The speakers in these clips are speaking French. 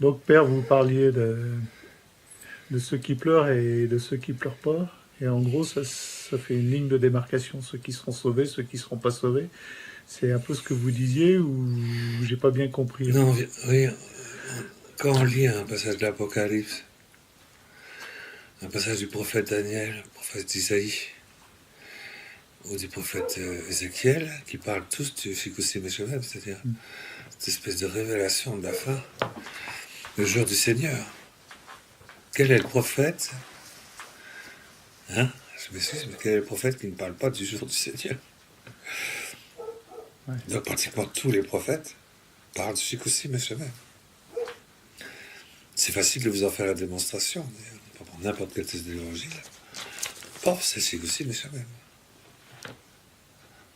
Donc, Père, vous parliez de ceux qui pleurent et de ceux qui pleurent pas. Et en gros, ça fait une ligne de démarcation. Ceux qui seront sauvés, ceux qui seront pas sauvés. C'est un peu ce que vous disiez ou j'ai pas bien compris en Non, fait. oui, quand on lit un passage de l'Apocalypse, un passage du prophète Daniel, du prophète Isaïe, ou du prophète Ézéchiel, qui parlent tous du Fikoussi Meshulam, c'est-à-dire cette espèce de révélation de la fin, le jour du Seigneur. Quel est le prophète, hein? Je m'excuse, mais quel est le prophète qui ne parle pas du jour du Seigneur? Ouais. Donc pratiquement tous les prophètes parlent du Fikoussi Meshulam. C'est facile de vous en faire la démonstration. On peut prendre n'importe quel texte de l'évangile. Pof, c'est le Fikoussi Meshulam.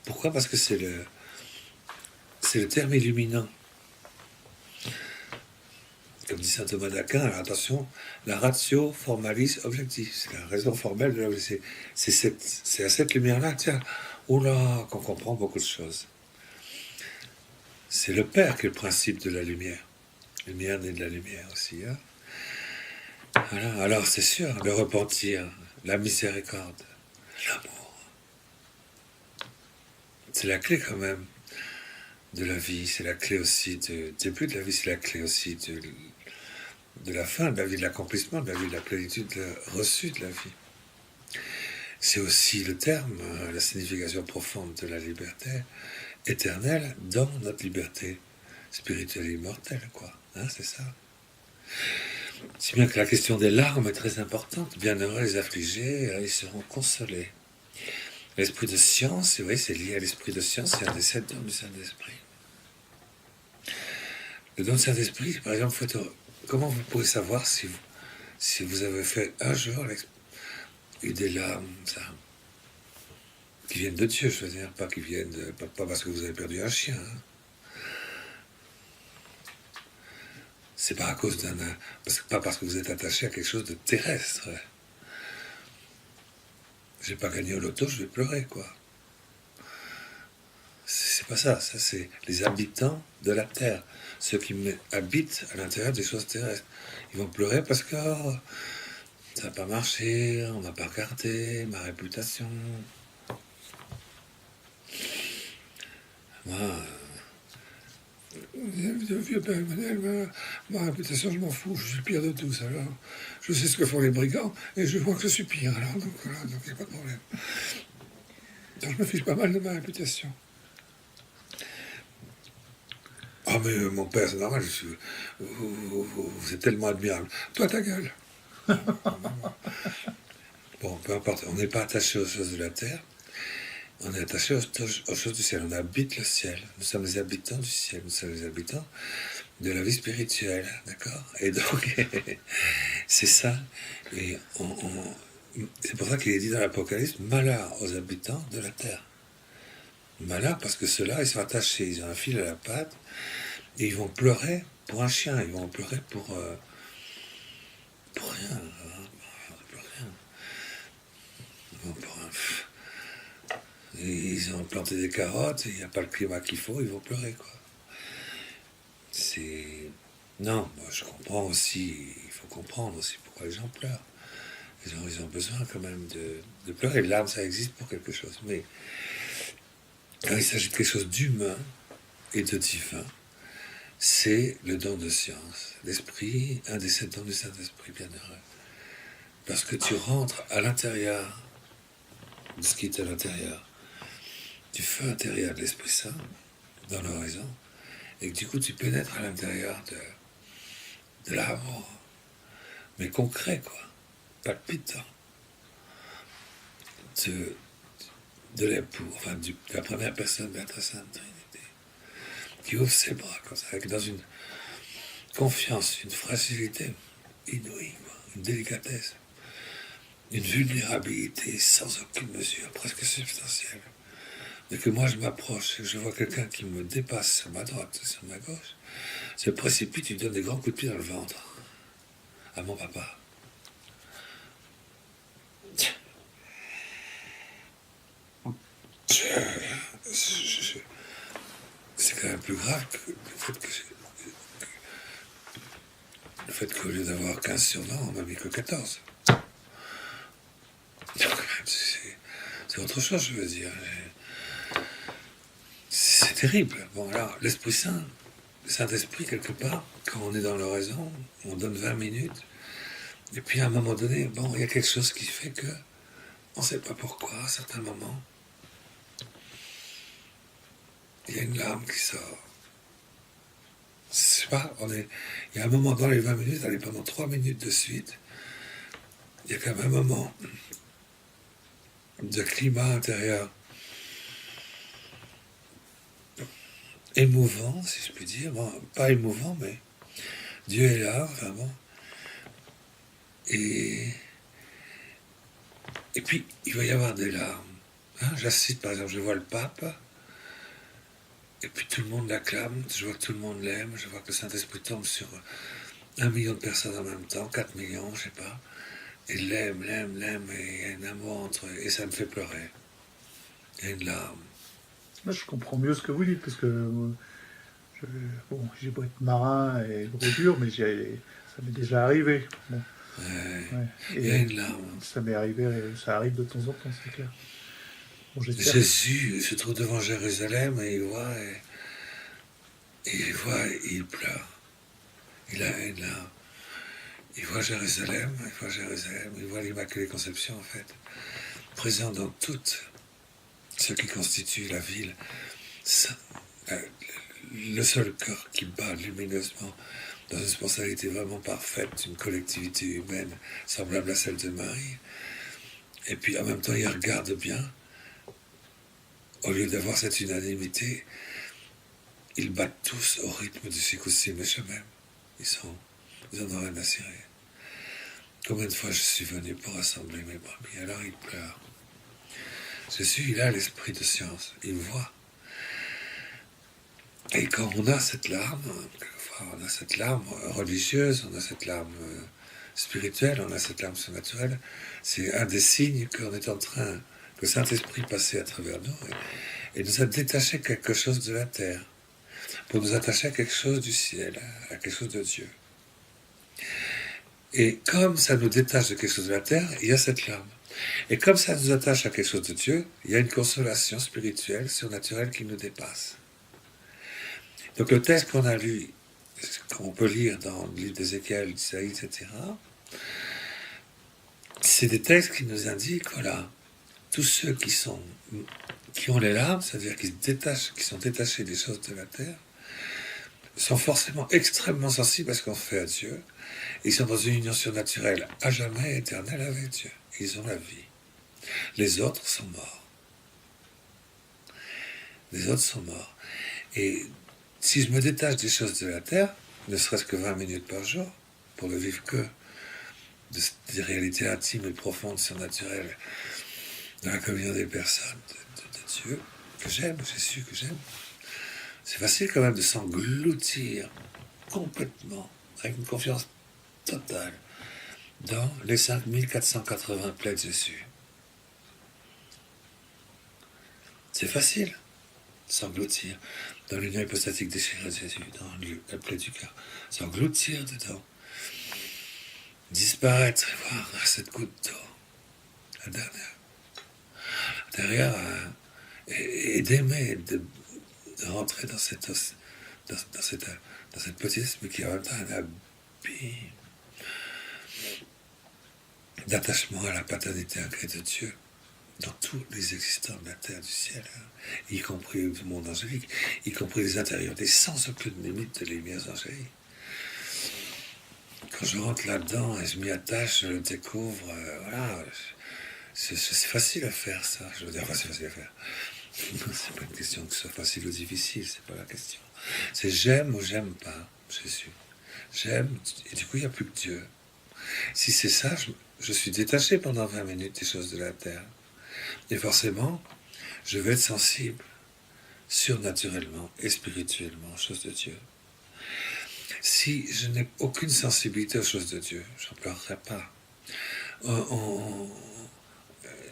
Pourquoi? Parce que c'est le terme illuminant. Comme dit saint Thomas d'Aquin, alors attention, la ratio formalis objectif, c'est la raison formelle de l'objectif. C'est à cette lumière-là, tiens, oula, qu'on comprend beaucoup de choses. C'est le Père qui est le principe de la lumière. Lumière née de la lumière aussi. Hein. Voilà. Alors c'est sûr, le repentir, la miséricorde, l'amour, c'est la clé quand même de la vie, c'est la clé aussi du début de la vie, c'est la clé aussi de la fin de la vie, de l'accomplissement de la vie, de la plénitude reçue de la vie. C'est aussi le terme, la signification profonde de la liberté éternelle dans notre liberté spirituelle et immortelle, quoi. Hein, c'est ça. Si bien que la question des larmes est très importante. Bienheureux les affligés, ils seront consolés. L'esprit de science, vous voyez, c'est lié à l'esprit de science, c'est un des 7 dons du Saint-Esprit. Le don du Saint-Esprit, par exemple, comment vous pouvez savoir si vous avez fait un jour eu des larmes, ça, qui viennent de Dieu, je veux dire, pas qui viennent pas parce que vous avez perdu un chien. Hein. C'est pas à cause pas parce que vous êtes attaché à quelque chose de terrestre. J'ai pas gagné au loto, je vais pleurer, quoi. C'est pas ça, ça c'est les habitants de la terre, ceux qui habitent à l'intérieur des choses terrestres. Ils vont pleurer parce que ça n'a pas marché, on n'a pas regardé, ma réputation. Moi, le vieux père Emmanuel, ma réputation, je m'en fous, je suis le pire de tous. Alors, je sais ce que font les brigands et je vois que je suis pire. Alors, donc voilà, donc il n'y a pas de problème. Donc, je me fiche pas mal de ma réputation. Ah, mais mon père, c'est normal, vous êtes tellement admirable. Toi, ta gueule. Bon, peu importe, on n'est pas attaché aux choses de la terre, on est attaché aux choses du ciel. On habite le ciel. Nous sommes les habitants du ciel. Nous sommes les habitants de la vie spirituelle, d'accord? Et donc, c'est ça. Et c'est pour ça qu'il est dit dans l'Apocalypse, malheur aux habitants de la terre. Malheur parce que ceux-là, ils sont attachés, ils ont un fil à la patte, et ils vont pleurer pour un chien, ils vont pleurer pour rien. Hein, pour rien. Ils vont pour un... Ils ont planté des carottes, il n'y a pas le climat qu'il faut, ils vont pleurer, quoi. C'est... Non, moi je comprends aussi, il faut comprendre aussi pourquoi les gens pleurent. Ils ont besoin quand même de pleurer. L'âme, ça existe pour quelque chose. Mais quand il s'agit de quelque chose d'humain et de divin, c'est le don de science. L'esprit, un des 7 dons du Saint-Esprit, bienheureux. Lorsque tu rentres à l'intérieur de ce qui est à l'intérieur, du feu intérieur de l'Esprit Saint, dans l'horizon, et que du coup tu pénètres à l'intérieur de l'amour, mais concret, quoi, palpitant, de l'époux, enfin de la première personne de la très sainte Trinité, qui ouvre ses bras comme ça, avec dans une confiance, une fragilité inouïe, quoi, une délicatesse, une vulnérabilité sans aucune mesure, presque substantielle. Dès que moi je m'approche et que je vois quelqu'un qui me dépasse sur ma droite, sur ma gauche, se précipite, il me donne des grands coups de pied dans le ventre. À mon papa. C'est quand même plus grave que le fait Le fait qu'au lieu d'avoir 15 surnoms, on m'a mis que 14. C'est autre chose, je veux dire. C'est terrible. Bon, alors, l'Esprit Saint, le Saint-Esprit, quelque part, quand on est dans l'oraison, on donne 20 minutes, et puis à un moment donné, bon, il y a quelque chose qui fait que on ne sait pas pourquoi, à certains moments, il y a une larme qui sort. Je sais pas, il y a un moment dans les 20 minutes, allez, pendant 3 minutes de suite, il y a quand même un moment de climat intérieur émouvant, si je puis dire. Bon, pas émouvant, mais Dieu est là, enfin bon. Et puis, il va y avoir des larmes. Hein, j'assiste, par exemple, je vois le pape, et puis tout le monde l'acclame, je vois que tout le monde l'aime, je vois que le Saint-Esprit tombe sur 1 million de personnes en même temps, 4 millions, je sais pas, et l'aime, et il y a un amour entre eux, et ça me fait pleurer. Il y a une larme. Moi, je comprends mieux ce que vous dites, parce que bon, j'ai beau être marin et gros dur, mais ça m'est déjà arrivé. Bon, ouais. Il y a une larme. Ça m'est arrivé, ça arrive de temps en temps, c'est clair. Bon, Jésus se trouve devant Jérusalem et il voit et il pleure. Il a une larme. Il voit Jérusalem, il voit l'Immaculée Conception en fait, présent dans tout ce qui constitue la ville. Le seul cœur qui bat lumineusement dans une spontanéité vraiment parfaite, une collectivité humaine semblable à celle de Marie. Et puis en même temps, il regarde bien. Au lieu d'avoir cette unanimité, ils battent tous au rythme du Sikousim Meshamem. Ils en ont rien à cirer. Combien de fois je suis venu pour rassembler mes brebis, alors il pleure. Jésus, il a l'esprit de science, il voit. Et quand on a cette larme, quelquefois on a cette larme religieuse, on a cette larme spirituelle, on a cette larme surnaturelle, c'est un des signes qu'on est en train, que le Saint-Esprit passait à travers nous et nous a détaché quelque chose de la terre, pour nous attacher à quelque chose du ciel, à quelque chose de Dieu. Et comme ça nous détache de quelque chose de la terre, il y a cette larme. Et comme ça nous attache à quelque chose de Dieu, il y a une consolation spirituelle, surnaturelle qui nous dépasse. Donc le texte qu'on a lu, qu'on peut lire dans le livre d'Ézéchiel, d'Isaïe, etc., c'est des textes qui nous indiquent, voilà, tous ceux qui ont les larmes, c'est-à-dire qui sont détachés des choses de la terre, sont forcément extrêmement sensibles à ce qu'on fait à Dieu. Ils sont dans une union surnaturelle à jamais éternelle avec Dieu. Ils ont la vie. Les autres sont morts. Les autres sont morts. Et si je me détache des choses de la terre, ne serait-ce que 20 minutes par jour, pour ne vivre que des réalités intimes et profondes, surnaturelles, dans la communion des personnes de Dieu, que j'aime, Jésus que j'aime, c'est facile quand même de s'engloutir complètement, avec une confiance totale, dans les 5480 plaies de Jésus. C'est facile de s'engloutir dans l'union hypostatique déchirée de Jésus, dans la plaie du cœur. S'engloutir dedans. Disparaître et voir cette goutte d'eau, la dernière. Derrière, et d'aimer, de rentrer dans cette petite, mais qui a en même temps un abîme d'attachement à la paternité incrée de Dieu dans tous les existants de la terre, du ciel, y compris le monde angélique, y compris les intériorités, sans aucune limite de lumières angéliques. Quand je rentre là-dedans et je m'y attache, je le découvre, voilà, c'est facile à faire ça. Je veux dire, enfin, c'est facile à faire. C'est pas une question que ce soit facile ou difficile, c'est pas la question. C'est j'aime ou j'aime pas Jésus. J'aime, et du coup, il n'y a plus que Dieu. Si c'est ça, je suis détaché pendant 20 minutes des choses de la terre. Et forcément, je vais être sensible, surnaturellement et spirituellement aux choses de Dieu. Si je n'ai aucune sensibilité aux choses de Dieu, j'en pleurerai pas.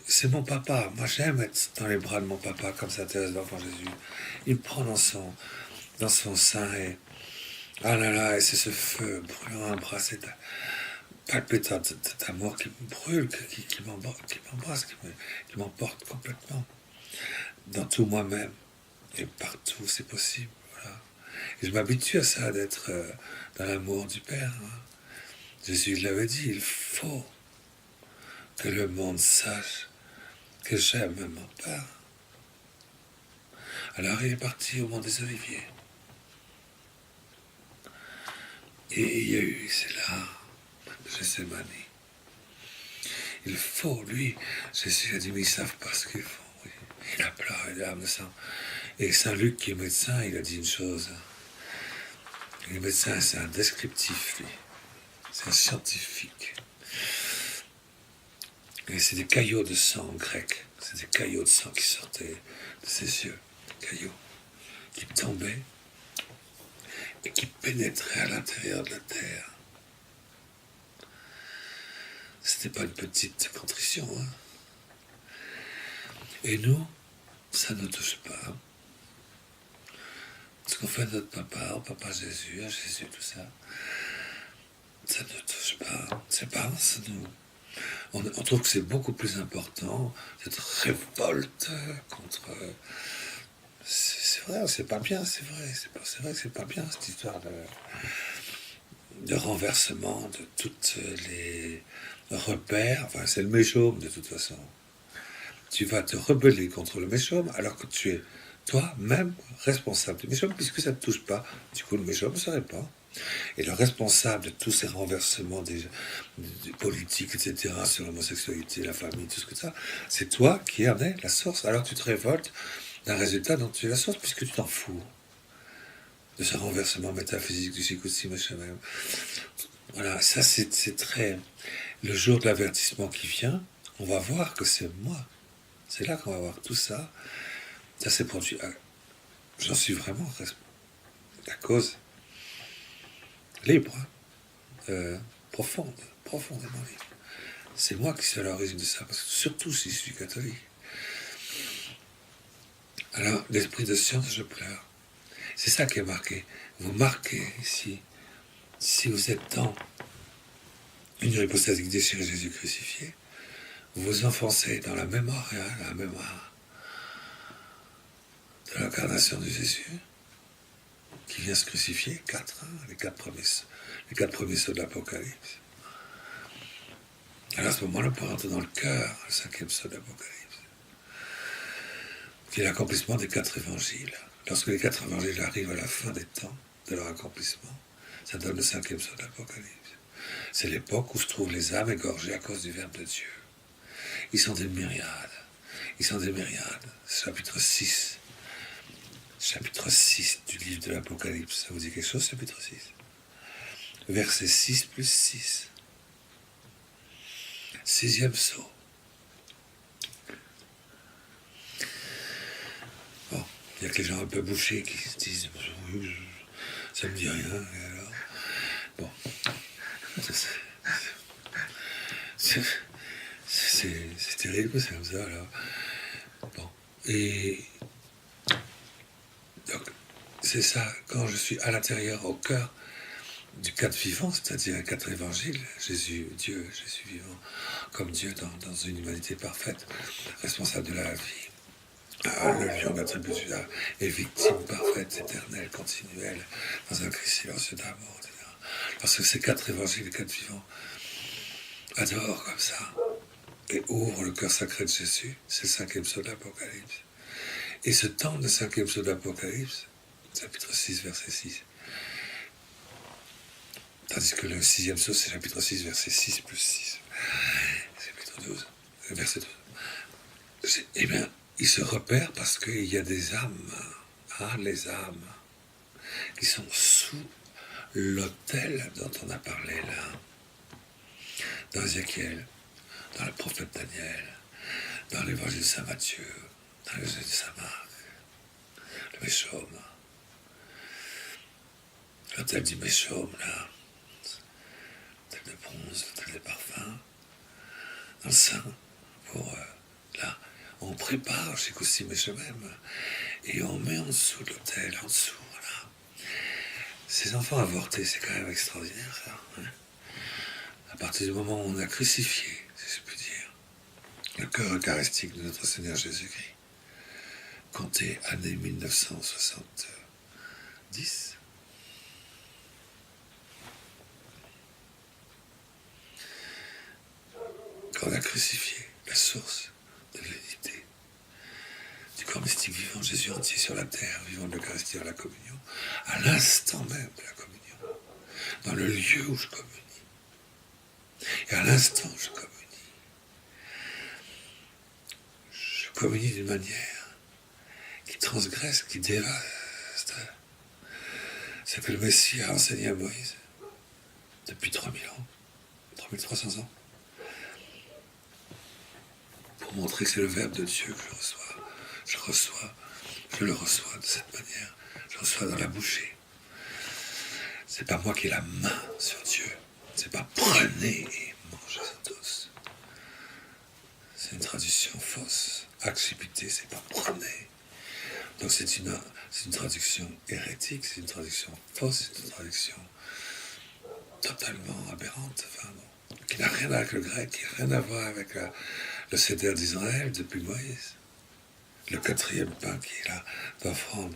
C'est mon papa. Moi, j'aime être dans les bras de mon papa, comme Sainte Thérèse d'Enfant Jésus. Il me prend dans son sein Ah là là, et c'est ce feu brûlant, embrassé, palpitant d'amour qui me brûle, qui m'embrasse, qui m'emporte complètement dans tout moi-même et partout, c'est possible. Voilà. Et je m'habitue à ça, d'être dans l'amour du Père. Hein. Jésus l'avait dit, il faut que le monde sache que j'aime mon Père. Alors il est parti au mont des Oliviers. Et il y a eu, c'est là, Gethsémani. Il faut, lui, Jésus a dit, mais ils ne savent pas ce qu'ils font. Oui. Il a pleuré des larmes de sang. Et Saint Luc, qui est médecin, il a dit une chose. Le médecin, c'est un descriptif, lui. C'est un scientifique. Et c'est des caillots de sang grecs. C'est des caillots de sang qui sortaient de ses yeux. Des caillots qui tombaient et qui pénétraient à l'intérieur de la terre. C'était pas une petite contrition. Hein. Et nous, ça ne nous touche pas. Ce qu'on fait à notre papa, au papa Jésus, à Jésus, tout ça, ça ne nous touche pas. C'est pas, ça nous... On trouve que c'est beaucoup plus important, cette révolte contre... C'est vrai, c'est pas bien, c'est vrai. C'est vrai que c'est pas bien, cette histoire de renversement de toutes les repères. Enfin, c'est le méchaume, de toute façon. Tu vas te rebeller contre le méchaume alors que tu es toi-même responsable du méchaume, puisque ça ne te touche pas. Du coup, le méchaume ne se répand. Et le responsable de tous ces renversements des politiques, etc., sur l'homosexualité, la famille, tout ce que ça, c'est toi qui en es la source. Alors tu te révoltes d'un résultat dont tu es la source, puisque tu t'en fous de ce renversement métaphysique du Shikuti Meshamem. Voilà, ça c'est très... Le jour de l'avertissement qui vient, on va voir que c'est moi. C'est là qu'on va voir tout ça. Ça s'est produit. J'en suis vraiment à cause libre, profondément libre. C'est moi qui suis à l'origine de ça, parce que surtout si je suis catholique. Alors, l'esprit de science, je pleure. C'est ça qui est marqué. Vous marquez ici, si vous êtes dans une hypostasie déchirée Jésus crucifié, vous vous enfoncez dans la mémoire de l'incarnation de Jésus, qui vient se crucifier, les quatre premiers sauts de l'Apocalypse. Alors à ce moment-là, on peut rentrer dans le cœur, le cinquième saut de l'Apocalypse, qui est l'accomplissement des 4 évangiles. Lorsque les 4 évangiles arrivent à la fin des temps de leur accomplissement, ça donne le cinquième saut de l'Apocalypse. C'est l'époque où se trouvent les âmes égorgées à cause du Verbe de Dieu. Ils sont des myriades. Chapitre 6 du livre de l'Apocalypse. Ça vous dit quelque chose, chapitre 6? Verset 6 plus 6. 6e saut. Bon, il y a que les gens un peu bouchés qui se disent ça me dit rien. Et alors, bon, c'est terrible, c'est comme ça. Alors. Bon, et donc c'est ça, quand je suis à l'intérieur, au cœur du 4 vivant, c'est-à-dire les 4 évangiles, Jésus, Dieu, Jésus vivant, comme Dieu dans une humanité parfaite, responsable de la vie. Le lion d'attribut est victime parfaite, éternelle, continuelle, dans un cri silencieux d'amour, etc. Parce que ces 4 évangiles, les 4 vivants, adorent comme ça, et ouvrent le cœur sacré de Jésus, c'est le 5e saut de l'Apocalypse. Et ce temps de 5e saut de l'Apocalypse, chapitre 6, verset 6, tandis que le 6e saut, c'est chapitre 6, verset 6 plus 6, chapitre 12, verset 12. Eh bien, il se repère parce qu'il y a des âmes, les âmes, qui sont sous l'autel dont on a parlé là, dans Ézéchiel, dans le prophète Daniel, dans l'évangile de Saint Matthieu, dans l'évangile de Saint Marc, le Méchaume, l'autel du Méchaume là, l'autel de bronze, l'autel des parfums, dans le sein, pour là, on prépare chez Koussi Méchemem et on met en dessous de l'autel, en dessous, voilà. Ces enfants avortés, c'est quand même extraordinaire, ça. Hein. À partir du moment où on a crucifié, si je puis dire, le cœur eucharistique de notre Seigneur Jésus-Christ, comptez année 1970, quand on a crucifié la source de l'unité du corps mystique vivant, Jésus entier sur la terre, vivant de l'Eucharistie à la communion, à l'instant même de la communion, dans le lieu où je communie, et à l'instant où je communie d'une manière qui transgresse, qui dévaste ce que le Messie a enseigné à Moïse depuis 3000 ans, 3300 ans, pour montrer que c'est le Verbe de Dieu que je le reçois de cette manière, je reçois dans la bouchée. C'est pas moi qui ai la main sur Dieu, c'est pas prenez et mangez-en tous. C'est une traduction fausse. Accipité, c'est pas prenez. Donc c'est une traduction hérétique, c'est une traduction fausse, c'est une traduction totalement aberrante, enfin, bon, qui n'a rien à voir avec le grec, qui n'a rien à voir avec le Seder d'Israël depuis Moïse. Le quatrième pain qui est là d'offrande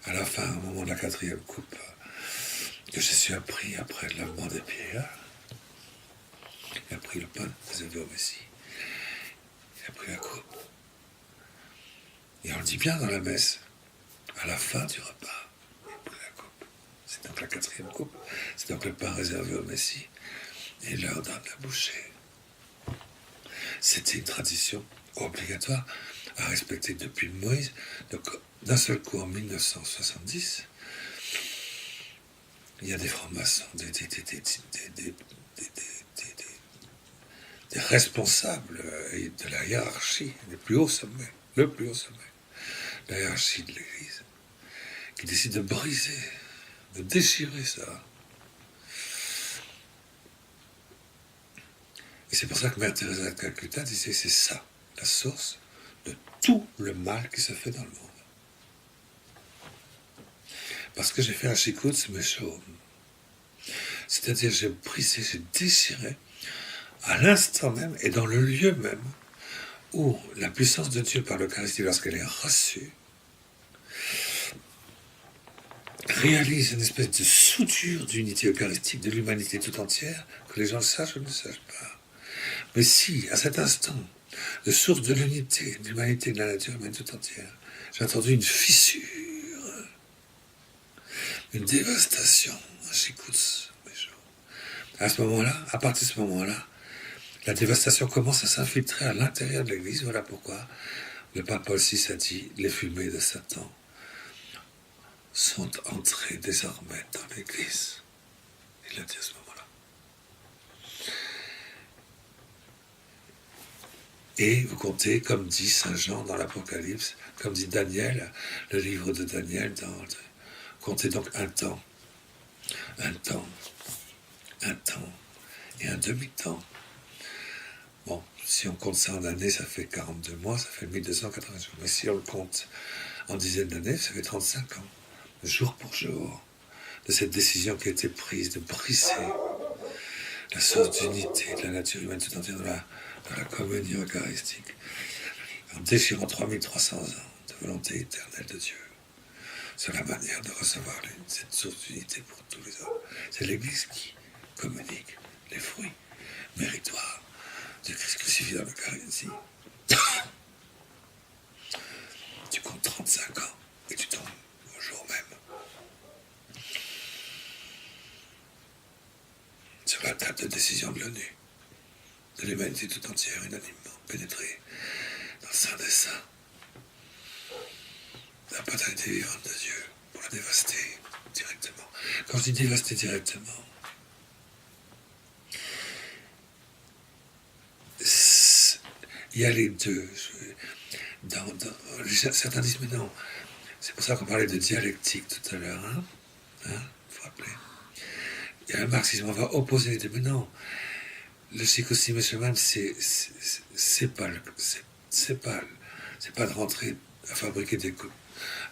à la fin, au moment de la quatrième coupe, que Jésus a pris après le lavement des pieds. Là. Il a pris le pain réservé au Messie. Il a pris la coupe. Et on le dit bien dans la messe, à la fin du repas, il a pris la coupe. C'est donc la quatrième coupe. C'est donc le pain réservé au Messie. Et il leur donne la bouchée. C'était une tradition obligatoire à respecter depuis Moïse. Donc, d'un seul coup, en 1970, il y a des francs-maçons, des responsables de la hiérarchie, le plus haut sommet, de la hiérarchie de l'Église, qui décident de briser, de déchirer ça. Et c'est pour ça que Mère Teresa de Calcutta disait, c'est ça, la source de tout le mal qui se fait dans le monde. Parce que j'ai fait un chikoutz meshom. C'est-à-dire, j'ai brisé, j'ai déchiré, à l'instant même et dans le lieu même où la puissance de Dieu par l'Eucharistie, lorsqu'elle est reçue, réalise une espèce de soudure d'unité eucharistique de l'humanité tout entière, que les gens le sachent ou ne le sachent pas. Mais si, à cet instant, de source de l'unité de l'humanité de la nature humaine tout entière, j'ai entendu une fissure, une dévastation, un chikoutz. À ce moment-là, à partir de ce moment-là, la dévastation commence à s'infiltrer à l'intérieur de l'Église. Voilà pourquoi le pape Paul VI a dit « Les fumées de Satan sont entrées désormais dans l'Église ». Il l'a dit à ce moment-là. Et vous comptez, comme dit Saint Jean dans l'Apocalypse, comme dit Daniel, le livre de Daniel, comptez donc un temps et un demi-temps. Bon, si on compte ça en années, ça fait 42 mois, ça fait 1280 jours. Mais si on le compte en dizaines d'années, ça fait 35 ans, jour pour jour, de cette décision qui a été prise de briser la source d'unité de la nature humaine tout entière dans la communion eucharistique, en déchirant 3300 ans de volonté éternelle de Dieu sur la manière de recevoir cette source d'unité pour tous les hommes. C'est l'Église qui communique les fruits méritoires du Christ crucifié dans l'Eucharistie. Tu comptes 35 ans et tu tombes au jour même sur la table de décision de l'ONU, de l'humanité tout entière unanimement pénétrée dans le Saint des Saints, la paternité vivante de Dieu pour la dévaster directement. Quand je dis dévaster directement, il y a les deux. Certains disent, mais non, c'est pour ça qu'on parlait de dialectique tout à l'heure, hein, vous rappeler. Il y a le marxisme, on va opposer les deux, mais non, le psychosimé chemin, c'est pas de rentrer à fabriquer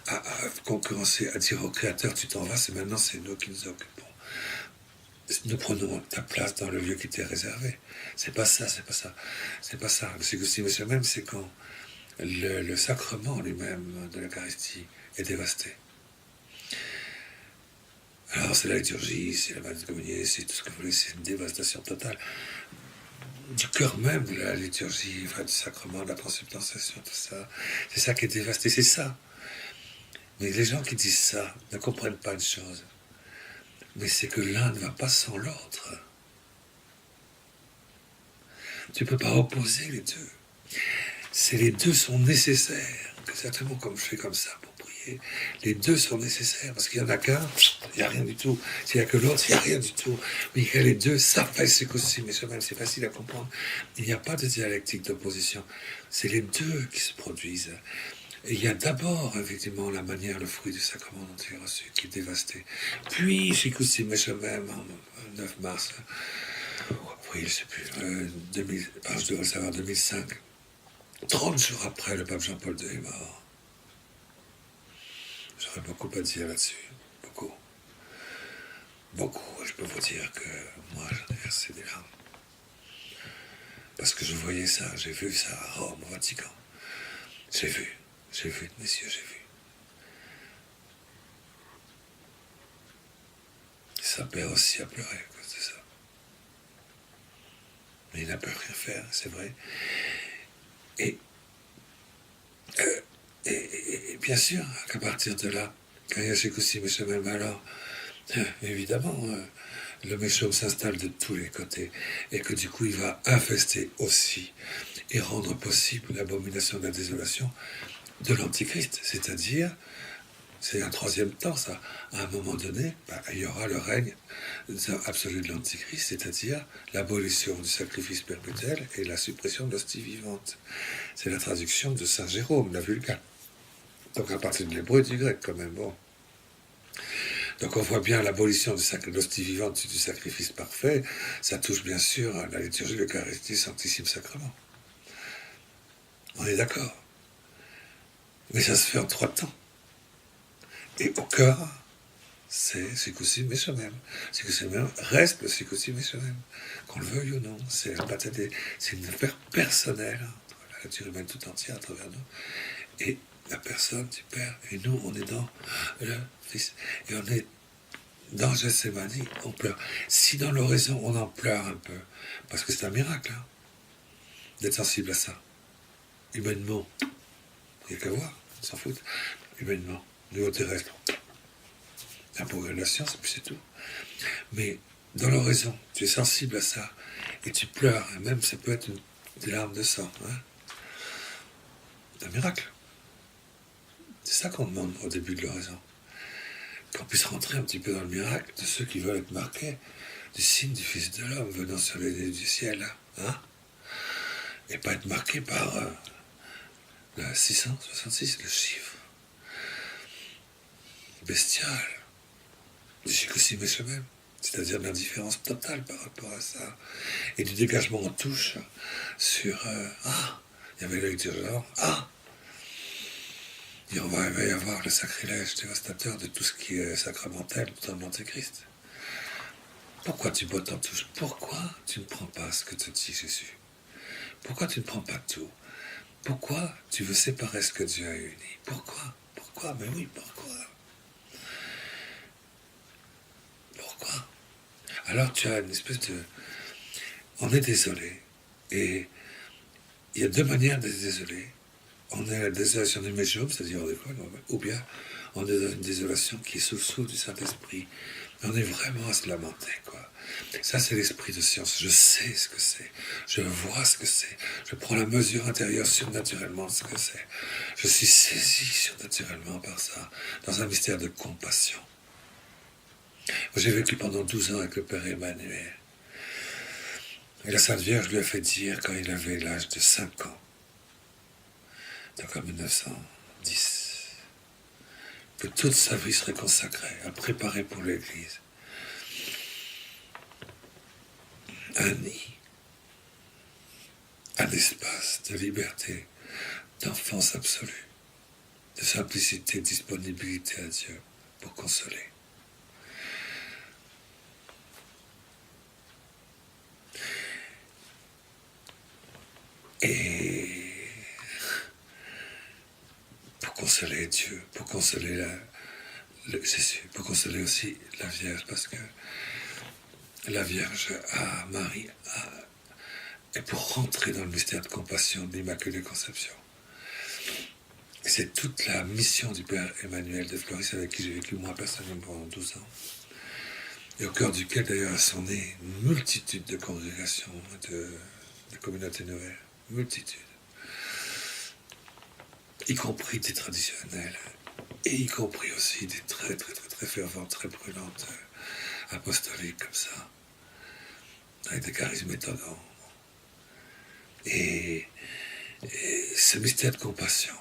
à concurrencer, à dire au Créateur, tu t'en vas, c'est maintenant, c'est nous qui nous occupons. Nous prenons ta place dans le lieu qui t'est réservé. C'est pas ça, c'est pas ça. C'est pas ça. C'est que si monsieur même, c'est quand le sacrement lui-même de l'Eucharistie est dévasté. Alors c'est la liturgie, c'est la messe de communion, c'est tout ce que vous voulez, c'est une dévastation totale du cœur même de la liturgie, enfin, du sacrement, de la transubstantiation, tout ça. C'est ça qui est dévasté, c'est ça. Mais les gens qui disent ça ne comprennent pas une chose. Mais c'est que l'un ne va pas sans l'autre. Tu ne peux pas opposer les deux. Les deux sont nécessaires. Exactement comme je fais comme ça pour prier. Les deux sont nécessaires. Parce qu'il n'y en a qu'un, il n'y a rien du tout. S'il n'y a que l'autre, il n'y a rien du tout. Mais que les deux, ça fait ce aussi. Mais c'est facile à comprendre. Il n'y a pas de dialectique d'opposition. C'est les deux qui se produisent. Et il y a d'abord, effectivement, la manière, le fruit du sacrement dont tu es reçu, qui est dévasté. Puis, j'écoute ces même en 9 mars, oui, je ne sais plus, je devrais le savoir, 2005. 30 jours après, le pape Jean-Paul II est mort. J'aurais beaucoup à dire là-dessus. Beaucoup. Beaucoup. Je peux vous dire que moi, j'en ai versé des larmes. Parce que je voyais ça, j'ai vu ça à Rome, au Vatican. J'ai vu, messieurs, j'ai vu. Sa père aussi a pleuré à cause de ça. Mais il n'a pu rien faire, c'est vrai. Et bien sûr qu'à partir de là, quand il y a chez Coussi même alors, évidemment, le méchant s'installe de tous les côtés et que du coup il va infester aussi et rendre possible l'abomination de la désolation de l'Antichrist, c'est-à-dire, c'est un troisième temps ça, à un moment donné, il y aura le règne absolu de l'Antichrist, c'est-à-dire l'abolition du sacrifice perpétuel et la suppression de l'hostie vivante. C'est la traduction de Saint Jérôme, la Vulgate. Donc à partir de l'hébreu et du grec quand même, bon. Donc on voit bien l'abolition de l'hostie vivante du sacrifice parfait, ça touche bien sûr à la liturgie de l'Eucharistie, Sanctissime Sacrement. On est d'accord. Mais ça se fait en 3 temps. Et au cœur, c'est Sikoussi Meshamem. Sikoussi Meshamem reste le Sikoussi Meshamem. Qu'on le veuille ou non, c'est une affaire personnelle entre la nature humaine tout entière à travers nous. Et la personne du Père, et nous, on est dans le Fils. Et on est dans Gethsemane, on pleure. Si dans l'oraison, on en pleure un peu, parce que c'est un miracle, hein, d'être sensible à ça. Humainement, il n'y a qu'à voir, on s'en fout. Humainement, niveau terrestre, un peu de la science, et puis c'est tout. Mais dans l'oraison, tu es sensible à ça, et tu pleures, et même ça peut être des larmes de sang. Hein. C'est un miracle. C'est ça qu'on demande au début de l'oraison. Qu'on puisse rentrer un petit peu dans le miracle de ceux qui veulent être marqués du signe du Fils de l'homme venant sur les nez du ciel. Hein, et pas être marqué par le 666, le chiffre bestial du Sikoussi Meshamem, c'est-à-dire de l'indifférence totale par rapport à ça, et du dégagement en touche sur il y avait l'œil du genre, et on va y avoir le sacrilège dévastateur de tout ce qui est sacramentel dans l'Antéchrist. Pourquoi tu bottes en touche? Pourquoi tu ne prends pas ce que te dit Jésus? Pourquoi tu ne prends pas tout? Pourquoi tu veux séparer ce que Dieu a uni? Pourquoi? Pourquoi? Mais oui, pourquoi? Pourquoi? Alors tu as une espèce de... On est désolé. Et il y a 2 manières d'être désolé. On est à la désolation du médium, c'est-à-dire ou bien on est dans une désolation qui est sous le souffle du Saint-Esprit. On est vraiment à se lamenter, quoi. Ça, c'est l'esprit de science. Je sais ce que c'est. Je vois ce que c'est. Je prends la mesure intérieure surnaturellement de ce que c'est. Je suis saisi surnaturellement par ça, dans un mystère de compassion. J'ai vécu pendant 12 ans avec le Père Emmanuel. Et la Sainte Vierge lui a fait dire, quand il avait l'âge de 5 ans, donc en 1910, que toute sa vie serait consacrée à préparer pour l'Église un nid, un espace de liberté, d'enfance absolue. de simplicité, de disponibilité à Dieu pour consoler. Et pour consoler Dieu, pour consoler Jésus, pour consoler aussi la Vierge, parce que la Vierge à Marie et pour rentrer dans le mystère de compassion de l'Immaculée Conception. Et c'est toute la mission du Père Emmanuel de Fleuris, avec qui j'ai vécu moi personnellement pendant 12 ans, et au cœur duquel d'ailleurs sont nées une multitude de congrégations, de communautés nouvelles, multitude, y compris des traditionnels, et y compris aussi des très très très très ferventes, très brûlantes apostoliques comme ça, avec des charismes étonnants. Et ce mystère de compassion,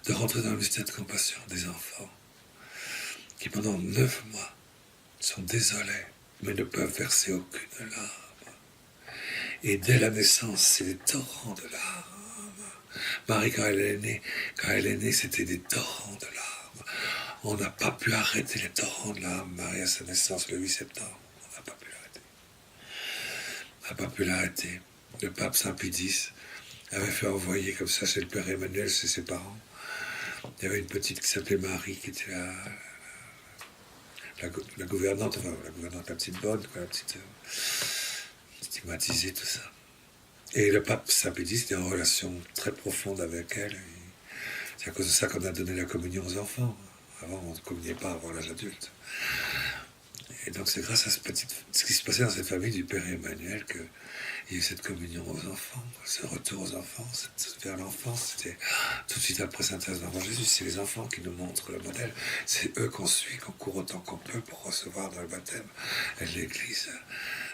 de rentrer dans le mystère de compassion des enfants qui pendant 9 mois sont désolés mais ne peuvent verser aucune larme. Et dès la naissance, c'est des torrents de larmes. Marie, quand elle est née, c'était des torrents de larmes. On n'a pas pu arrêter les torrents de larmes, Marie, à sa naissance le 8 septembre. On n'a pas pu l'arrêter. On n'a pas pu l'arrêter. Le pape Saint Pie X avait fait envoyer comme ça chez le Père Emmanuel, chez ses parents. Il y avait une petite qui s'appelait Marie, qui était la gouvernante, enfin la gouvernante, la petite bonne, quoi, la petite stigmatisée, tout ça. Et le pape Saint Pie X était en relation très profonde avec elle. C'est à cause de ça qu'on a donné la communion aux enfants. Avant, on ne communiait pas avant l'âge adulte. Et donc c'est grâce à ce qui se passait dans cette famille du Père Emmanuel qu'il y a eu cette communion aux enfants, ce retour aux enfants, vers l'enfance. C'était tout de suite après Sainte-Thérèse d'Enfant Jésus, c'est les enfants qui nous montrent le modèle. C'est eux qu'on suit, qu'on court autant qu'on peut pour recevoir dans le baptême et l'Église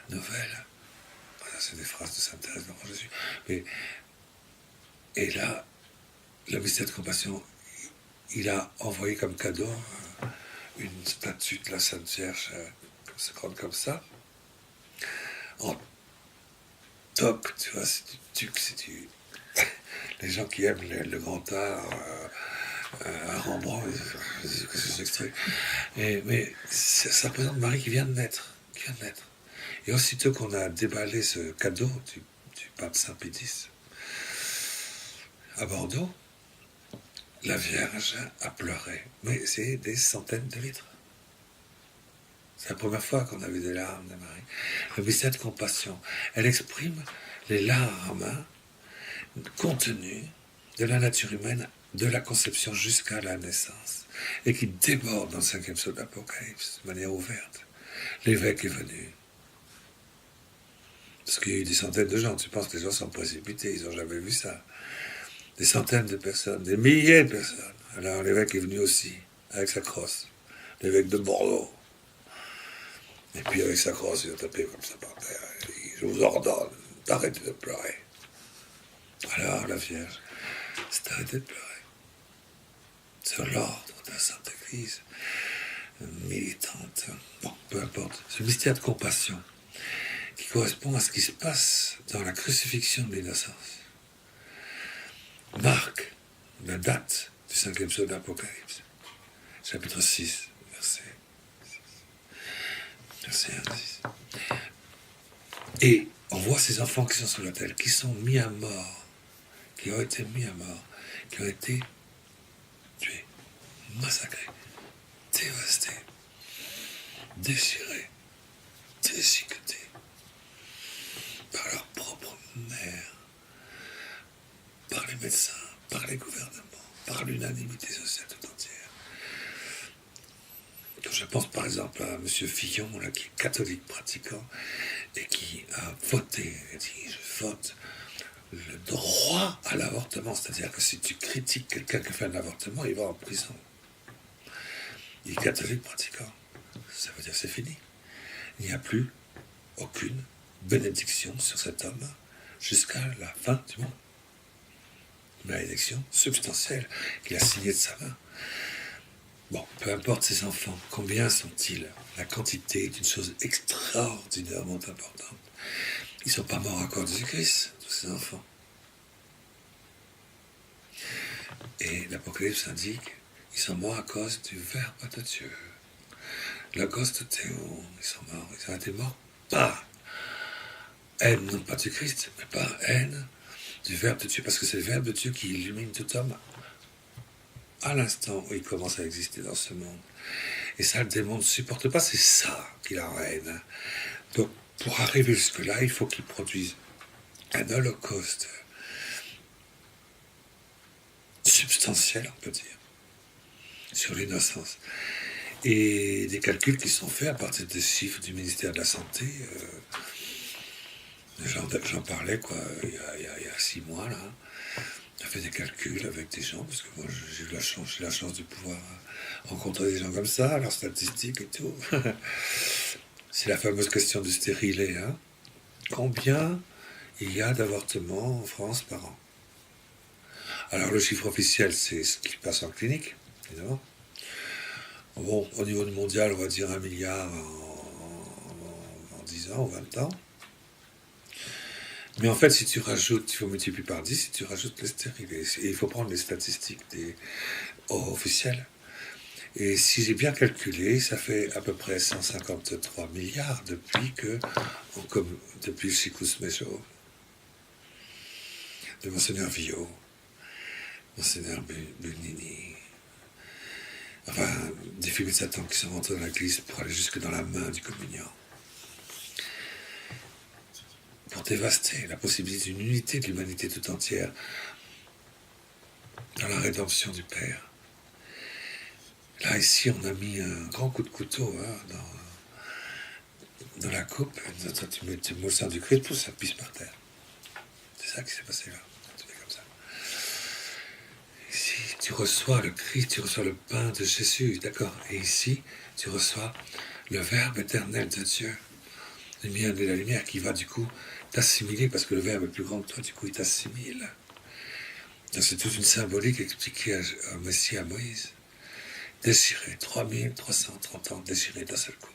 nouvelle. Voilà, c'est des phrases de Sainte-Thérèse d'Enfant Jésus. Et là, le mystère de compassion, il a envoyé comme cadeau une statue de la Sainte Vierge, grande comme ça, en top, tu vois, c'est du les gens qui aiment le grand art, à Rembrandt, qu'est-ce que c'est que ce truc. Mais ça représente Marie qui vient de naître, Et aussitôt qu'on a déballé ce cadeau du pape Saint Pie X à Bordeaux, la Vierge a pleuré, mais c'est des centaines de litres. C'est la première fois qu'on a vu des larmes de Marie. Le mystère de compassion, elle exprime les larmes contenues de la nature humaine, de la conception jusqu'à la naissance, et qui débordent dans le 5e psaume de l'Apocalypse, de manière ouverte. L'évêque est venu. Parce qu'il y a eu des centaines de gens, tu penses que les gens sont précipités, ils n'ont jamais vu ça. Des centaines de personnes, des milliers de personnes. Alors l'évêque est venu aussi, avec sa crosse. L'évêque de Bordeaux. Et puis avec sa crosse, il a tapé comme ça par terre. Je vous ordonne d'arrêter de pleurer. Alors la Vierge s'est arrêtée de pleurer. Sur l'ordre de la Sainte Église militante. Bon, peu importe. Ce mystère de compassion qui correspond à ce qui se passe dans la crucifixion de l'innocence marque la date du 5e psaume de l'Apocalypse, chapitre 6, verset 1 6. Et on voit ces enfants qui sont sur l'autel, qui sont mis à mort, qui ont été mis à mort, qui ont été tués, massacrés, dévastés, déchirés, déchiquetés par leur propre mère, par les médecins, par les gouvernements, par l'unanimité sociale tout entière. Quand je pense par exemple à M. Fillon, là, qui est catholique pratiquant, et qui a voté, il a dit « je vote le droit à l'avortement », c'est-à-dire que si tu critiques quelqu'un qui fait un avortement, il va en prison. Il est catholique pratiquant. Ça veut dire que c'est fini. Il n'y a plus aucune bénédiction sur cet homme jusqu'à la fin du monde. Une malédiction substantielle qu'il a signée de sa main. Bon, peu importe ces enfants, combien sont-ils? La quantité est une chose extraordinairement importante. Ils ne sont pas morts à cause du Christ, tous ces enfants. Et l'Apocalypse indique, ils sont morts à cause du Verbe de Dieu. Logos de Théo, ils sont morts. Ils ont été morts par haine, non pas du Christ, mais par haine du Verbe de Dieu, parce que c'est le Verbe de Dieu qui illumine tout homme à l'instant où il commence à exister dans ce monde. Et ça, le démon ne supporte pas, c'est ça qu'il en haine. Donc, pour arriver jusque-là, il faut qu'il produise un holocauste substantiel, on peut dire, sur l'innocence. Et des calculs qui sont faits à partir des chiffres du ministère de la Santé. J'en parlais il y a 6 mois, là. J'ai fait des calculs avec des gens, parce que moi j'ai eu la chance de pouvoir rencontrer des gens comme ça, leurs statistiques et tout. C'est la fameuse question du stérilet. Hein. Combien il y a d'avortements en France par an? Alors le chiffre officiel, c'est ce qui passe en clinique, évidemment. Bon, au niveau mondial, on va dire 1 milliard en 10 ans ou 20 ans. Mais en fait, si tu rajoutes, il faut multiplier par 10, si tu rajoutes les stérilés. Et il faut prendre les statistiques officielles. Et si j'ai bien calculé, ça fait à peu près 153 milliards depuis le Sikus Meso, de Monseigneur Villot, Monseigneur Bugnini. Enfin, des fumées de Satan qui sont rentrés dans l'église pour aller jusque dans la main du communiant. Pour dévaster la possibilité d'une unité de l'humanité tout entière dans la rédemption du Père. Là, ici, on a mis un grand coup de couteau dans la coupe. Tu mets le sang du Christ, ça pisse par terre. C'est ça qui s'est passé là. Tu fais comme ça. Ici, tu reçois le Christ, tu reçois le pain de Jésus, d'accord. Et ici, tu reçois le Verbe éternel de Dieu. Lumière de la lumière qui va du coup t'assimiler, parce que le Verbe est plus grand que toi, du coup il t'assimile. C'est toute une symbolique expliquée à Messie, à Moïse. Déchiré, 3330 ans déchiré d'un seul coup.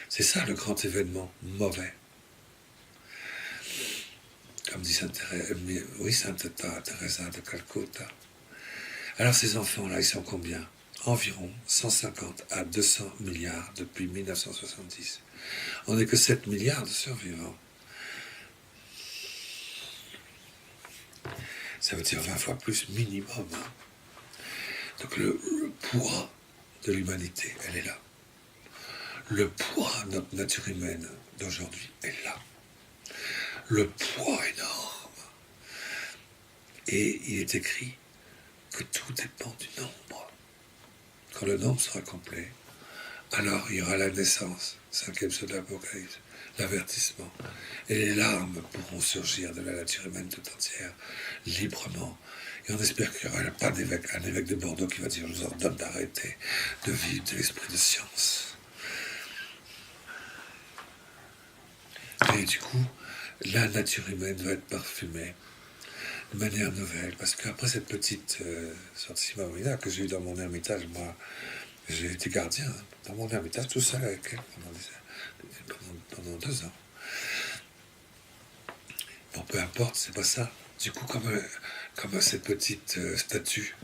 C'est ça le grand événement mauvais. Comme dit Sainte Teresa de Calcutta. Alors ces enfants-là, ils sont combien? Environ 150 à 200 milliards depuis 1970. On n'est que 7 milliards de survivants. Ça veut dire 20 fois plus minimum. Hein. Donc le poids de l'humanité, elle est là. Le poids de notre nature humaine d'aujourd'hui est là. Le poids énorme. Et il est écrit que tout dépend du nombre. Quand le nombre sera complet, alors il y aura la naissance, 5e psaume de l'Apocalypse, l'avertissement. Et les larmes pourront surgir de la nature humaine tout entière, librement. Et on espère qu'il n'y aura pas un évêque de Bordeaux qui va dire « Je vous ordonne d'arrêter de vivre de l'esprit de science ». Et du coup, la nature humaine va être parfumée de manière nouvelle. Parce qu'après cette petite Santissima Maria que j'ai eue dans mon ermitage, moi, j'ai été gardien dans mon ermitage, tout seul avec elle pendant 2 ans. Bon, peu importe, c'est pas ça. Du coup, comme cette petite statue,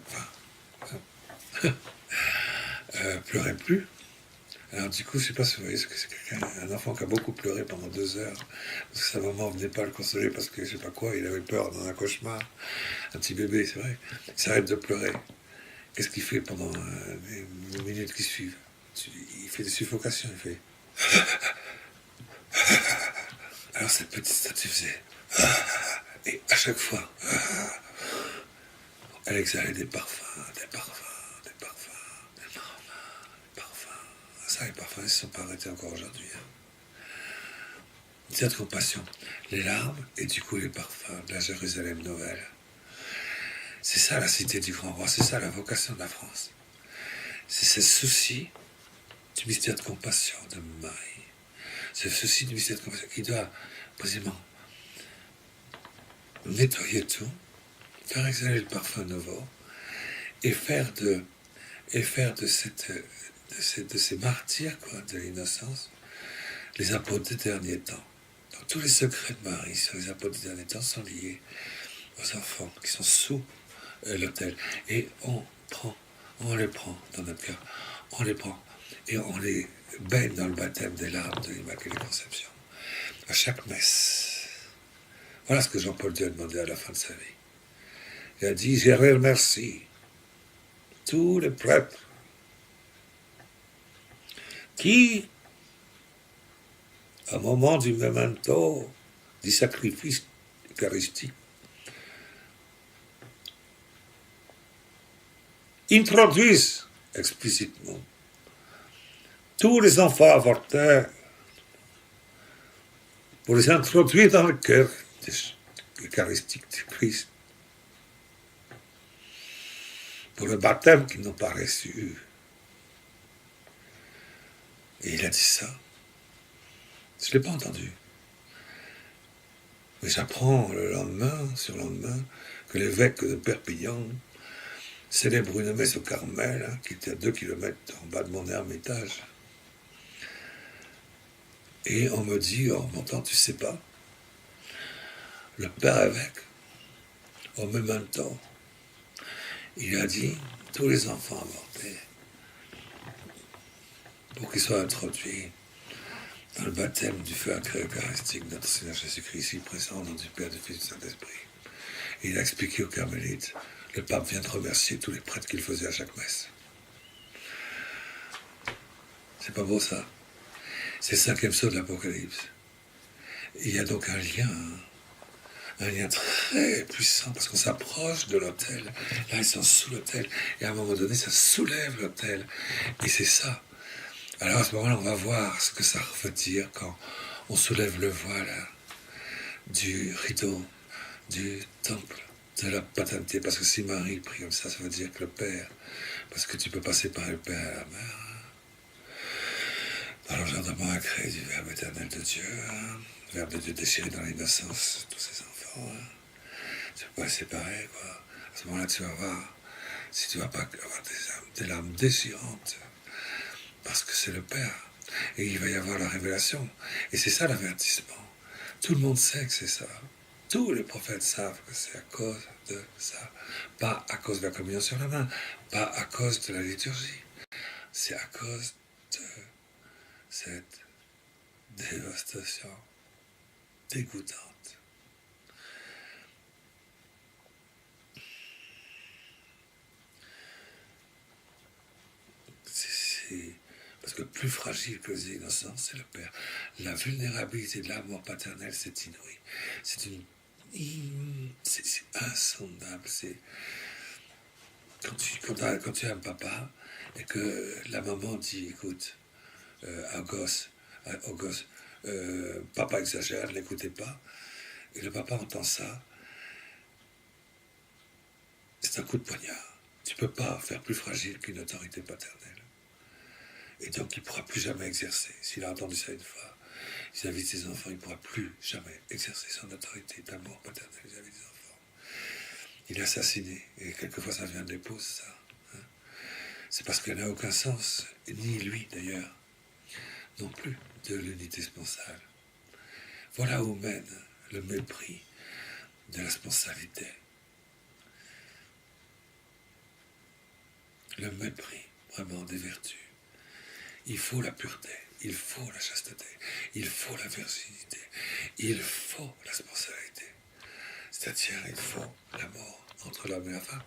pleurait plus. Alors du coup, je sais pas si vous voyez ce que c'est un enfant qui a beaucoup pleuré pendant 2 heures, parce que sa maman venait pas le consoler parce que je sais pas quoi, il avait peur dans un cauchemar. Un petit bébé, c'est vrai. Il s'arrête de pleurer. Qu'est-ce qu'il fait pendant les minutes qui suivent? Il fait des suffocations, il fait. Alors cette petite statue faisait. Et à chaque fois, elle exhalait des parfums. Ça, les parfums, ils ne se sont pas arrêtés encore aujourd'hui. Cette compassion, les larmes et du coup les parfums de la Jérusalem nouvelle. C'est ça la cité du grand roi, c'est ça la vocation de la France. C'est ce souci du mystère de compassion de Marie. C'est ce souci du mystère de compassion qui doit précisément nettoyer tout, faire exhaler le parfum nouveau et faire de ces martyrs de l'innocence les apôtres des derniers temps. Donc tous les secrets de Marie sur les apôtres des derniers temps sont liés aux enfants qui sont sous l'autel. Et on les prend dans notre cœur, on les prend et on les baigne dans le baptême des larmes de l'Immaculée Conception. À chaque messe. Voilà ce que Jean-Paul II a demandé à la fin de sa vie. Il a dit, je remercie tous les prêtres qui, au moment du memento, du sacrifice eucharistique, introduisent explicitement tous les enfants avortés pour les introduire dans le cœur eucharistique du Christ, pour le baptême qu'ils n'ont pas reçu. Et il a dit ça. Je ne l'ai pas entendu. Mais j'apprends le lendemain, sur le lendemain, que l'évêque de Perpignan célèbre une messe au Carmel, hein, qui était à 2 kilomètres en bas de mon ermitage. Et on me dit, en montant, tu sais pas, le père évêque, au même temps, il a dit, tous les enfants avortés, pour qu'ils soient introduits dans le baptême du feu eucharistique de notre Seigneur Jésus-Christ, ici présent, au nom du Père, du Fils et du Saint-Esprit. Et il a expliqué aux Carmélites, le pape vient de remercier tous les prêtres qu'il faisait à chaque messe. C'est pas beau ça? C'est le 5e saut de l'Apocalypse. Il y a donc un lien très puissant, parce qu'on s'approche de l'autel. Là, ils sont sous l'autel, et à un moment donné, ça soulève l'autel. Et c'est ça. Alors à ce moment-là, on va voir ce que ça veut dire quand on soulève le voile du rideau, du temple, de la paternité. Parce que si Marie prie comme ça veut dire que le Père, parce que tu peux passer par le Père à la Mère, dans l'engendrement à créer du Verbe éternel de Dieu, le Verbe de Dieu déchiré dans l'innocence de tous ses enfants. Tu peux pas les séparer, quoi. À ce moment-là, tu vas voir, si tu vas pas avoir des larmes déchirantes, parce que c'est le Père. Et il va y avoir la révélation. Et c'est ça l'avertissement. Tout le monde sait que c'est ça. Tous les prophètes savent que c'est à cause de ça. Pas à cause de la communion sur la main. Pas à cause de la liturgie. C'est à cause de cette dévastation dégoûtante. Parce que plus fragile que les innocents, c'est le Père. La vulnérabilité de l'amour paternel, c'est inouï. C'est insondable. C'est quand tu as un papa et que la maman dit, écoute, au gosse, papa exagère, ne l'écoutez pas. Et le papa entend ça. C'est un coup de poignard. Tu ne peux pas faire plus fragile qu'une autorité paternelle. Et donc, il ne pourra plus jamais exercer. S'il a entendu ça une fois, vis-à-vis de ses enfants, il ne pourra plus jamais exercer son autorité d'amour paternel vis-à-vis des enfants. Il est assassiné. Et quelquefois, ça vient de l'épouse, ça. Hein. C'est parce qu'elle n'a aucun sens, ni lui d'ailleurs, non plus, de l'unité sponsale. Voilà où mène le mépris de la sponsalité. Le mépris, vraiment, des vertus. Il faut la pureté, il faut la chasteté, il faut la virginité, il faut la sponsalité. C'est-à-dire, il faut l'amour entre l'homme et la femme.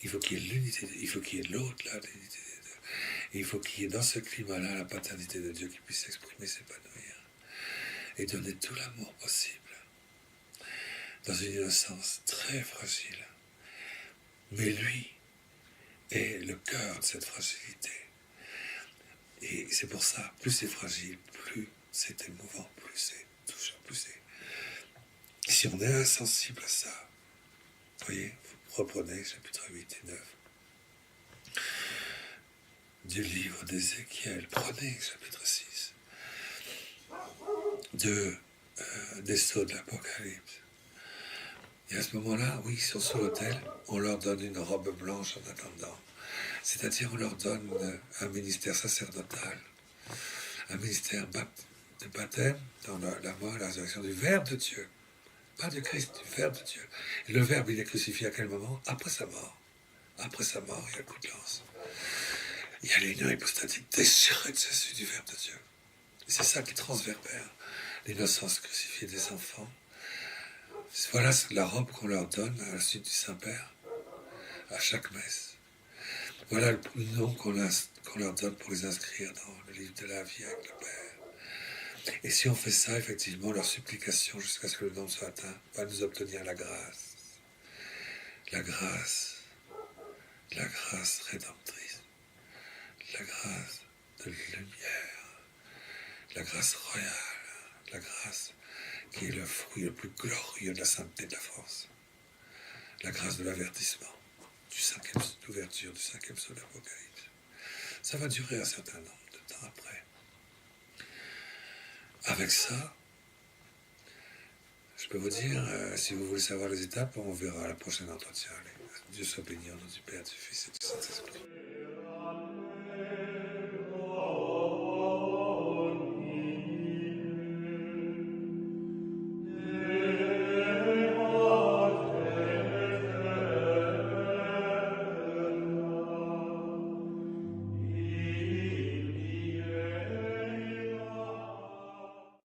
Il faut qu'il y ait l'unité, il faut qu'il y ait l'au-delà de l'unité des deux. Et il faut qu'il y ait dans ce climat-là la paternité de Dieu qui puisse s'exprimer, s'épanouir et donner tout l'amour possible dans une innocence très fragile. Mais lui est le cœur de cette fragilité. Et c'est pour ça, plus c'est fragile, plus c'est émouvant, plus c'est touchant, plus c'est... Si on est insensible à ça, vous voyez, vous reprenez chapitre 8 et 9 du livre d'Ézéchiel, prenez chapitre 6 des sceaux de l'Apocalypse. Et à ce moment-là, oui, ils sont sur l'autel, on leur donne une robe blanche en attendant. C'est-à-dire, on leur donne un ministère sacerdotal, un ministère de baptême dans la mort et la résurrection du Verbe de Dieu. Pas du Christ, du Verbe de Dieu. Et le Verbe, il est crucifié à quel moment? Après sa mort. Après sa mort, il y a le coup de lance. Il y a l'union hypostatique déchirée de Jésus du Verbe de Dieu. Et c'est ça qui transverbère l'innocence crucifiée des enfants. Voilà la robe qu'on leur donne à la suite du Saint-Père, à chaque messe. Voilà le nom qu'on leur donne pour les inscrire dans le livre de la vie avec le Père. Et si on fait ça, effectivement, leur supplication jusqu'à ce que le nom soit atteint va nous obtenir la grâce. La grâce rédemptrice, la grâce de lumière, la grâce royale, la grâce qui est le fruit le plus glorieux de la sainteté de la France, la grâce de l'avertissement, d'ouverture du 5e sceau de l'Apocalypse. Ça va durer un certain nombre de temps après. Avec ça, je peux vous dire, si vous voulez savoir les étapes, on verra à la prochaine entretien. Allez, Dieu soit béni au nom du Père, du Fils et du Saint-Esprit.